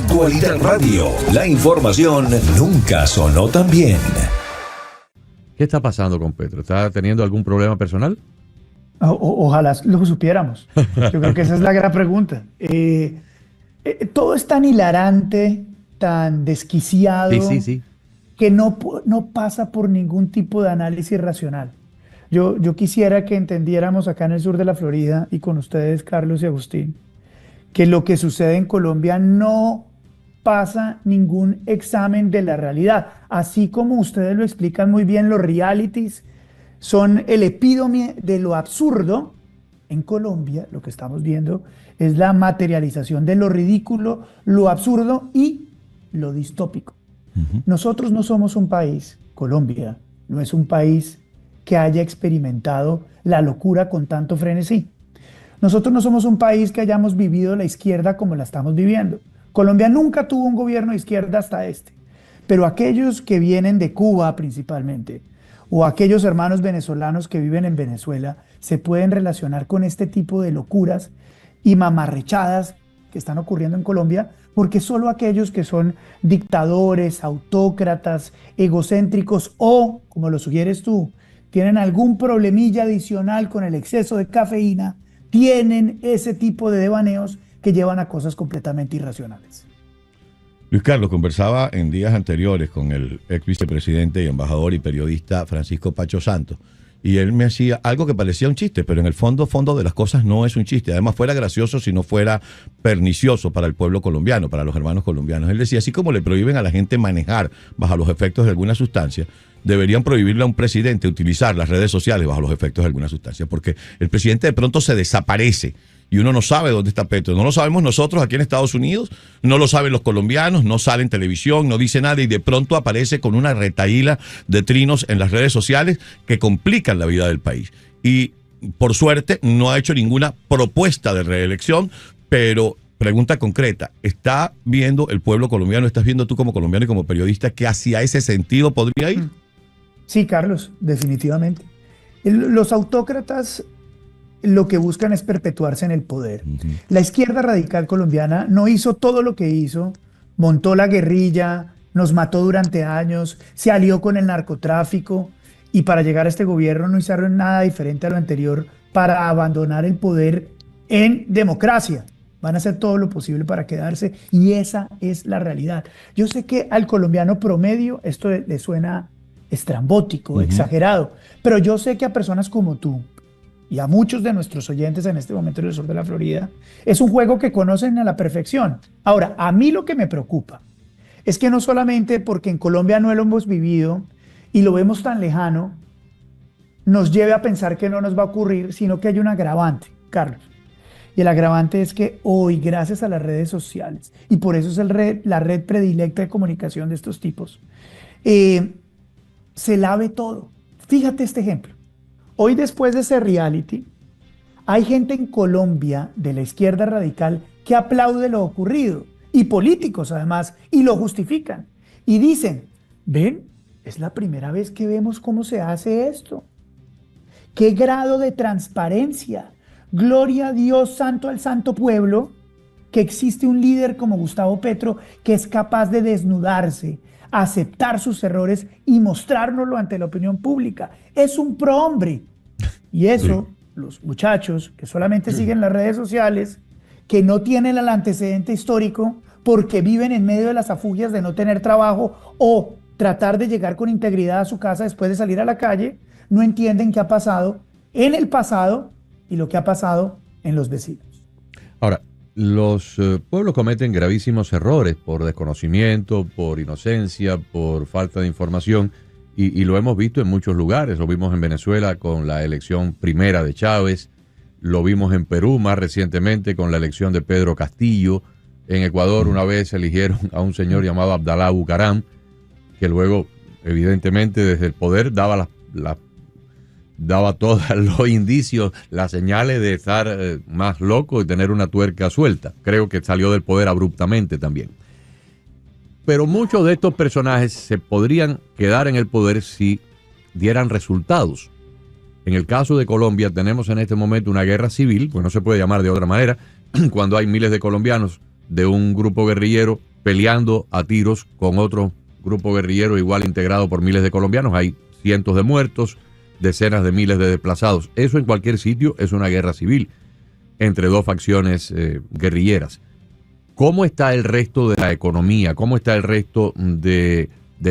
Actualidad Radio, la información nunca sonó tan bien. ¿Qué está pasando con Petro? ¿Está teniendo algún problema personal? Ojalá lo supiéramos. Yo creo que esa es la gran pregunta. Todo es tan hilarante, tan desquiciado, Sí. que no pasa por ningún tipo de análisis racional. Yo quisiera que entendiéramos acá en el sur de la Florida y con ustedes, Carlos y Agustín, que lo que sucede en Colombia no pasa ningún examen de la realidad. Así como ustedes lo explican muy bien, los realities son el epítome de lo absurdo. En Colombia lo que estamos viendo es la materialización de lo ridículo, lo absurdo y lo distópico. Nosotros no somos un país, Colombia no es un país que haya experimentado la locura con tanto frenesí. Nosotros no somos un país que hayamos vivido la izquierda como la estamos viviendo. Colombia nunca tuvo un gobierno de izquierda hasta este. Pero aquellos que vienen de Cuba principalmente, o aquellos hermanos venezolanos que viven en Venezuela, se pueden relacionar con este tipo de locuras y mamarrechadas que están ocurriendo en Colombia, porque solo aquellos que son dictadores, autócratas, egocéntricos o, como lo sugieres tú, tienen algún problemilla adicional con el exceso de cafeína, tienen ese tipo de devaneos que llevan a cosas completamente irracionales. Luis Carlos, conversaba en días anteriores con el ex vicepresidente y embajador y periodista Francisco Pacho Santos, y él me hacía algo que parecía un chiste, pero en el fondo de las cosas no es un chiste. Además, fuera gracioso si no fuera pernicioso para el pueblo colombiano, para los hermanos colombianos. Él decía, así como le prohíben a la gente manejar bajo los efectos de alguna sustancia, deberían prohibirle a un presidente utilizar las redes sociales bajo los efectos de alguna sustancia, porque el presidente de pronto se desaparece y uno no sabe dónde está Petro. No lo sabemos nosotros aquí en Estados Unidos, no lo saben los colombianos, no sale en televisión, no dice nada y de pronto aparece con una retahíla de trinos en las redes sociales que complican la vida del país. Y por suerte no ha hecho ninguna propuesta de reelección, pero pregunta concreta, ¿está viendo el pueblo colombiano, estás viendo tú como colombiano y como periodista que hacia ese sentido podría ir? Sí, Carlos, definitivamente. Los autócratas lo que buscan es perpetuarse en el poder. La izquierda radical colombiana no hizo todo lo que hizo, montó la guerrilla, nos mató durante años, se alió con el narcotráfico y para llegar a este gobierno no hicieron nada diferente a lo anterior para abandonar el poder en democracia. Van a hacer todo lo posible para quedarse y esa es la realidad. Yo sé que al colombiano promedio esto le suena estrambótico, exagerado, pero yo sé que a personas como tú y a muchos de nuestros oyentes en este momento en el sur de la Florida, es un juego que conocen a la perfección. Ahora, a mí lo que me preocupa es que no solamente porque en Colombia no lo hemos vivido y lo vemos tan lejano, nos lleve a pensar que no nos va a ocurrir, sino que hay un agravante, Carlos. Y el agravante es que hoy, gracias a las redes sociales, y por eso es la red predilecta de comunicación de estos tipos, se lave todo. Fíjate este ejemplo. Hoy, después de ese reality, hay gente en Colombia de la izquierda radical que aplaude lo ocurrido, y políticos además, y lo justifican. Y dicen, ven, es la primera vez que vemos cómo se hace esto. ¿Qué grado de transparencia? Gloria a Dios, santo al santo pueblo, que existe un líder como Gustavo Petro que es capaz de desnudarse, aceptar sus errores y mostrárnoslo ante la opinión pública. Es un prohombre. Y eso, los muchachos que solamente siguen las redes sociales, que no tienen el antecedente histórico porque viven en medio de las afugias de no tener trabajo o tratar de llegar con integridad a su casa después de salir a la calle, no entienden qué ha pasado en el pasado y lo que ha pasado en los vecinos. Ahora, los pueblos cometen gravísimos errores por desconocimiento, por inocencia, por falta de información y lo hemos visto en muchos lugares. Lo vimos en Venezuela con la elección primera de Chávez, lo vimos en Perú más recientemente con la elección de Pedro Castillo. En Ecuador una vez eligieron a un señor llamado Abdalá Bucaram, que luego evidentemente desde el poder daba todos los indicios, las señales de estar más loco y tener una tuerca suelta. Creo que salió del poder abruptamente también. Pero muchos de estos personajes se podrían quedar en el poder si dieran resultados. En el caso de Colombia tenemos en este momento una guerra civil, pues no se puede llamar de otra manera, cuando hay miles de colombianos de un grupo guerrillero peleando a tiros con otro grupo guerrillero igual integrado por miles de colombianos. Hay cientos de muertos, decenas de miles de desplazados. Eso en cualquier sitio es una guerra civil entre dos facciones guerrilleras. ¿Cómo está el resto de la economía? ¿Cómo está el resto del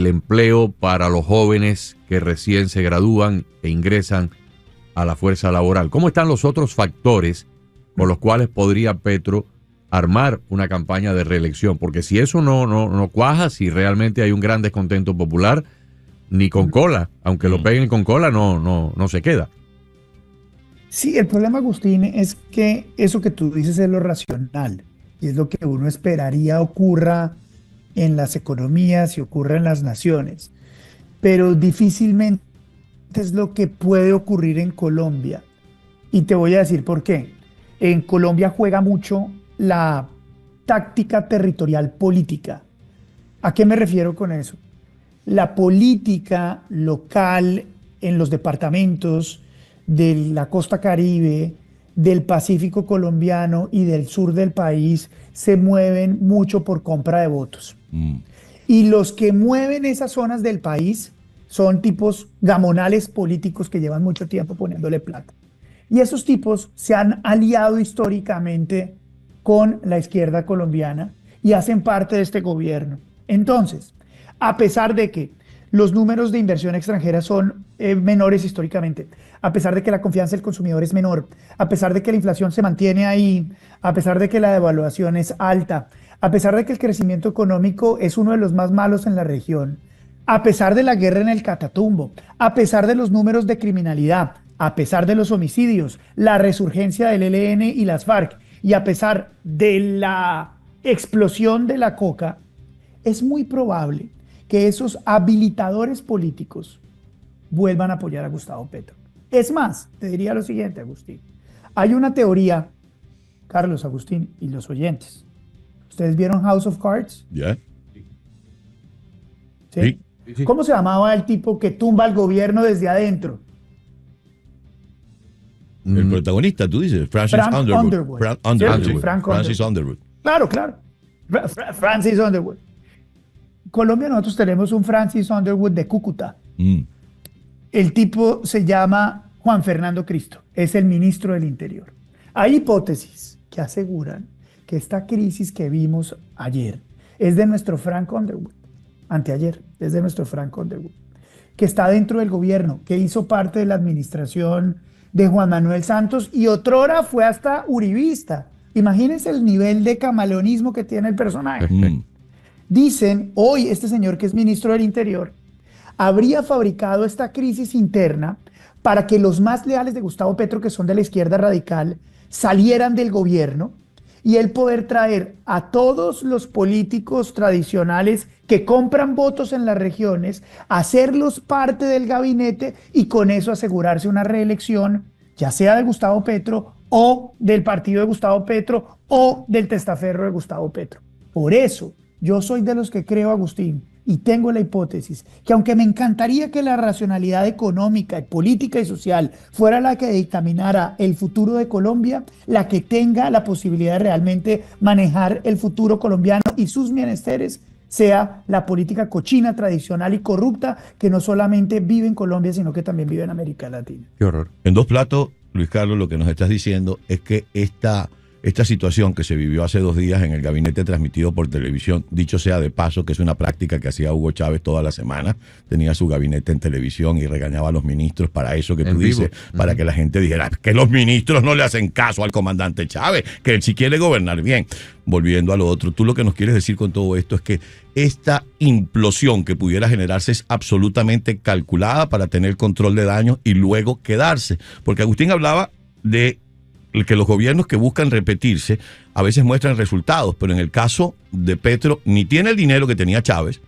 empleo para los jóvenes que recién se gradúan e ingresan a la fuerza laboral? ¿Cómo están los otros factores con los cuales podría Petro armar una campaña de reelección? Porque si eso no cuaja, si realmente hay un gran descontento popular, ni con cola, aunque lo peguen con cola, no se queda. Sí, el problema, Agustín, es que eso que tú dices es lo racional y es lo que uno esperaría ocurra en las economías y ocurra en las naciones, pero difícilmente es lo que puede ocurrir en Colombia. Y te voy a decir por qué. En Colombia juega mucho la táctica territorial política. ¿A qué me refiero con eso? La política local en los departamentos de la costa Caribe, del Pacífico colombiano y del sur del país se mueven mucho por compra de votos. Y los que mueven esas zonas del país son tipos gamonales políticos que llevan mucho tiempo poniéndole plata. Y esos tipos se han aliado históricamente con la izquierda colombiana y hacen parte de este gobierno. Entonces, a pesar de que los números de inversión extranjera son menores históricamente, a pesar de que la confianza del consumidor es menor, a pesar de que la inflación se mantiene ahí, a pesar de que la devaluación es alta, a pesar de que el crecimiento económico es uno de los más malos en la región, a pesar de la guerra en el Catatumbo, a pesar de los números de criminalidad, a pesar de los homicidios, la resurgencia del ELN y las FARC, y a pesar de la explosión de la coca, es muy probable que esos habilitadores políticos vuelvan a apoyar a Gustavo Petro. Es más, te diría lo siguiente, Agustín. Hay una teoría, Carlos, Agustín y los oyentes. ¿Ustedes vieron House of Cards? ¿Ya? ¿Sí? Sí. ¿Cómo se llamaba el tipo que tumba al gobierno desde adentro? El protagonista, tú dices, Francis Underwood. Francis Underwood. Claro. Francis Underwood. En Colombia nosotros tenemos un Francis Underwood de Cúcuta. El tipo se llama Juan Fernando Cristo, es el ministro del Interior. Hay hipótesis que aseguran que esta crisis que vimos ayer es de nuestro Frank Underwood, anteayer, es de nuestro Frank Underwood, que está dentro del gobierno, que hizo parte de la administración de Juan Manuel Santos y otrora fue hasta uribista. Imagínense el nivel de camaleonismo que tiene el personaje. Dicen, hoy este señor que es ministro del Interior habría fabricado esta crisis interna para que los más leales de Gustavo Petro, que son de la izquierda radical, salieran del gobierno y él poder traer a todos los políticos tradicionales que compran votos en las regiones, hacerlos parte del gabinete y con eso asegurarse una reelección, ya sea de Gustavo Petro o del partido de Gustavo Petro o del testaferro de Gustavo Petro. Por eso yo soy de los que creo, Agustín, y tengo la hipótesis que aunque me encantaría que la racionalidad económica, política y social fuera la que dictaminara el futuro de Colombia, la que tenga la posibilidad de realmente manejar el futuro colombiano y sus menesteres sea la política cochina, tradicional y corrupta que no solamente vive en Colombia, sino que también vive en América Latina. Qué horror. En dos platos, Luis Carlos, lo que nos estás diciendo es que esta situación que se vivió hace 2 días en el gabinete transmitido por televisión, dicho sea de paso, que es una práctica que hacía Hugo Chávez toda la semana, tenía su gabinete en televisión y regañaba a los ministros para eso que tú dices, para que la gente dijera que los ministros no le hacen caso al comandante Chávez, que él sí quiere gobernar bien. Volviendo a lo otro, tú lo que nos quieres decir con todo esto es que esta implosión que pudiera generarse es absolutamente calculada para tener control de daños y luego quedarse. Porque Agustín hablaba de que los gobiernos que buscan repetirse a veces muestran resultados, pero en el caso de Petro ni tiene el dinero que tenía Chávez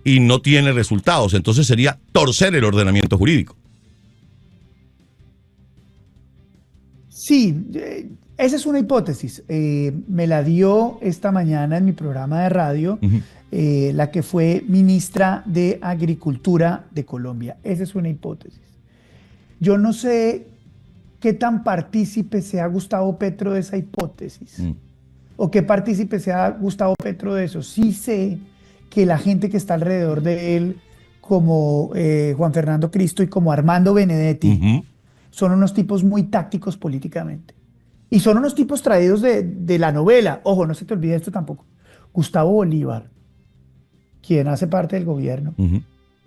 y no tiene resultados, entonces sería torcer el ordenamiento jurídico. Sí, esa es una hipótesis. Me la dio esta mañana en mi programa de radio, la que fue ministra de Agricultura de Colombia. Esa es una hipótesis. Yo no sé qué tan partícipe sea Gustavo Petro de esa hipótesis. o qué partícipe sea Gustavo Petro de eso. Sí sé que la gente que está alrededor de él, como Juan Fernando Cristo y como Armando Benedetti, son unos tipos muy tácticos políticamente. Y son unos tipos traídos de la novela. Ojo, no se te olvide esto tampoco. Gustavo Bolívar, quien hace parte del gobierno,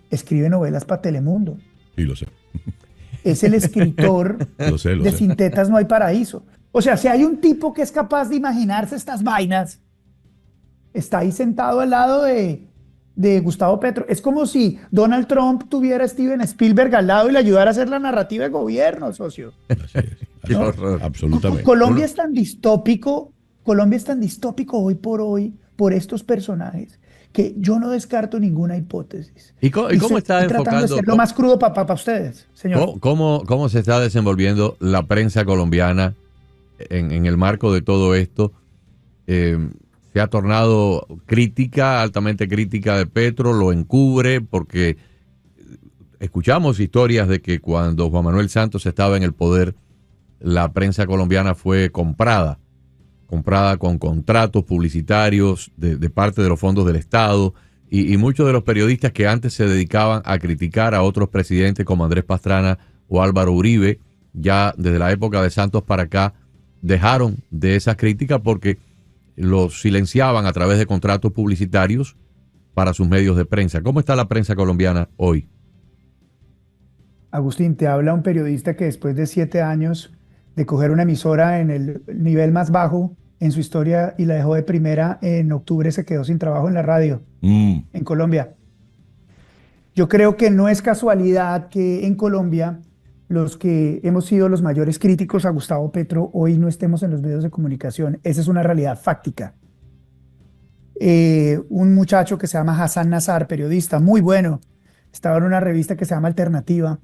escribe novelas para Telemundo. Sí, lo sé. Es el escritor Lo sé. de Sin tetas no hay paraíso. O sea, si hay un tipo que es capaz de imaginarse estas vainas, está ahí sentado al lado de Gustavo Petro. Es como si Donald Trump tuviera a Steven Spielberg al lado y le ayudara a hacer la narrativa de gobierno, socio. Así es. Qué ¿No? horror. Absolutamente. Colombia es tan distópico hoy por estos personajes, que yo no descarto ninguna hipótesis. ¿Y cómo está tratando enfocando? de ser lo más crudo para ustedes, señor. ¿Cómo se está desenvolviendo la prensa colombiana en el marco de todo esto? Se ha tornado crítica, altamente crítica de Petro, lo encubre, porque escuchamos historias de que cuando Juan Manuel Santos estaba en el poder, la prensa colombiana fue comprada con contratos publicitarios de parte de los fondos del Estado, y muchos de los periodistas que antes se dedicaban a criticar a otros presidentes como Andrés Pastrana o Álvaro Uribe, ya desde la época de Santos para acá, dejaron de esas críticas porque los silenciaban a través de contratos publicitarios para sus medios de prensa. ¿Cómo está la prensa colombiana hoy? Agustín, te habla un periodista que después de 7 años de coger una emisora en el nivel más bajo en su historia y la dejó de primera, en octubre se quedó sin trabajo en la radio en Colombia. Yo creo que no es casualidad que en Colombia los que hemos sido los mayores críticos a Gustavo Petro hoy no estemos en los medios de comunicación. Esa es una realidad fáctica. Un muchacho que se llama Hassan Nazar, periodista muy bueno, estaba en una revista que se llama Alternativa.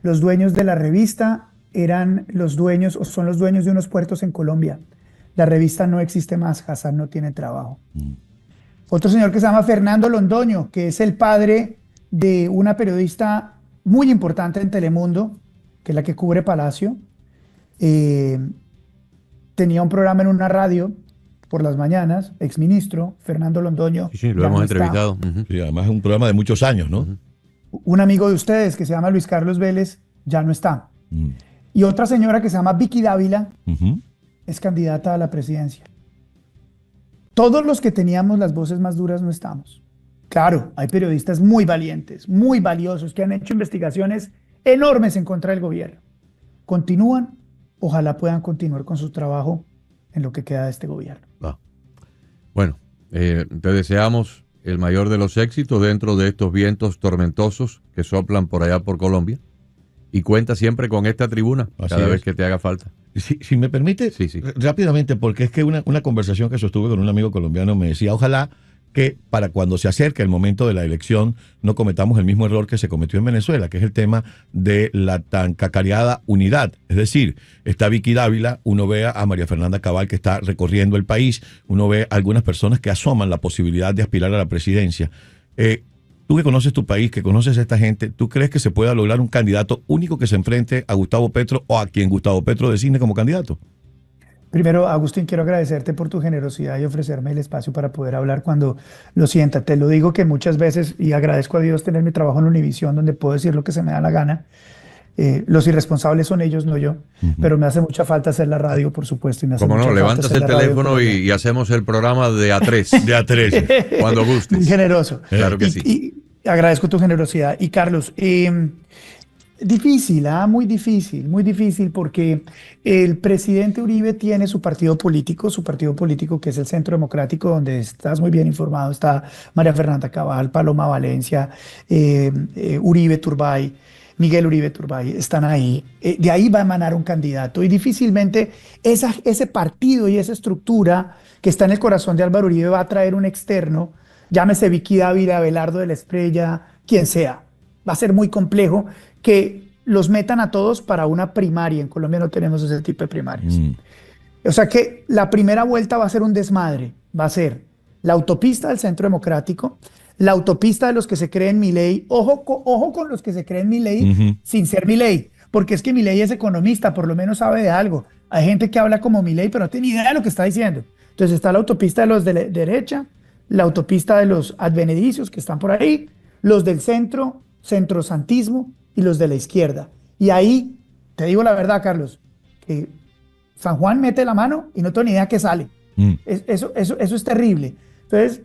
Los dueños de la revista eran los dueños o son los dueños de unos puertos en Colombia. La revista no existe más, Hassan no tiene trabajo. Otro señor que se llama Fernando Londoño, que es el padre de una periodista muy importante en Telemundo, que es la que cubre Palacio, tenía un programa en una radio por las mañanas, exministro Fernando Londoño. Sí, lo hemos entrevistado. Sí, además es un programa de muchos años, ¿no? Un amigo de ustedes que se llama Luis Carlos Vélez ya no está. Y otra señora que se llama Vicky Dávila es candidata a la presidencia. Todos los que teníamos las voces más duras no estamos. Claro, hay periodistas muy valientes, muy valiosos, que han hecho investigaciones enormes en contra del gobierno. Continúan, ojalá puedan continuar con su trabajo en lo que queda de este gobierno. Bueno, te deseamos el mayor de los éxitos dentro de estos vientos tormentosos que soplan por allá por Colombia, y cuenta siempre con esta tribuna cada vez que te haga falta. Si me permite, rápidamente, porque es que una conversación que sostuve con un amigo colombiano me decía, ojalá que para cuando se acerque el momento de la elección no cometamos el mismo error que se cometió en Venezuela, que es el tema de la tan cacareada unidad. Es decir, está Vicky Dávila, uno ve a María Fernanda Cabal que está recorriendo el país, uno ve a algunas personas que asoman la posibilidad de aspirar a la presidencia. Tú que conoces tu país, que conoces a esta gente, ¿tú crees que se pueda lograr un candidato único que se enfrente a Gustavo Petro o a quien Gustavo Petro designe como candidato? Primero, Agustín, quiero agradecerte por tu generosidad y ofrecerme el espacio para poder hablar cuando lo sienta. Te lo digo que muchas veces, y agradezco a Dios tener mi trabajo en Univisión, donde puedo decir lo que se me da la gana. Los irresponsables son ellos, no yo. Pero me hace mucha falta hacer la radio, por supuesto. Y me hace Como mucha no, falta levantas hacer el la radio teléfono y hacemos el programa de A3. De A3. Cuando gustes. Muy generoso. Claro que sí. Y agradezco tu generosidad. Y Carlos, difícil, muy difícil, porque el presidente Uribe tiene su partido político que es el Centro Democrático, donde estás muy bien informado, está María Fernanda Cabal, Paloma Valencia, Uribe Turbay, Miguel Uribe Turbay, están ahí. De ahí va a emanar un candidato, y difícilmente ese partido y esa estructura que está en el corazón de Álvaro Uribe va a traer un externo, llámese Vicky Dávila, Abelardo de la Espriella, quien sea. Va a ser muy complejo que los metan a todos para una primaria. En Colombia no tenemos ese tipo de primarias. O sea que la primera vuelta va a ser un desmadre. Va a ser la autopista del Centro Democrático, la autopista de los que se creen Milei. Ojo con los que se creen Milei sin ser Milei, porque es que Milei es economista, por lo menos sabe de algo. Hay gente que habla como Milei, pero no tiene ni idea de lo que está diciendo. Entonces está la autopista de los de la derecha, la autopista de los advenedicios que están por ahí, los del centro, centrosantismo y los de la izquierda. Y ahí, te digo la verdad, Carlos, que San Juan mete la mano y no tengo ni idea qué sale. Eso es terrible. Entonces,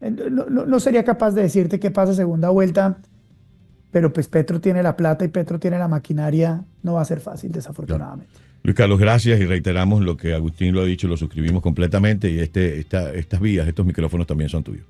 no sería capaz de decirte qué pasa segunda vuelta, pero pues Petro tiene la plata y Petro tiene la maquinaria, no va a ser fácil, desafortunadamente. Luis Carlos, gracias, y reiteramos lo que Agustín lo ha dicho, lo suscribimos completamente, y estas vías, estos micrófonos también son tuyos.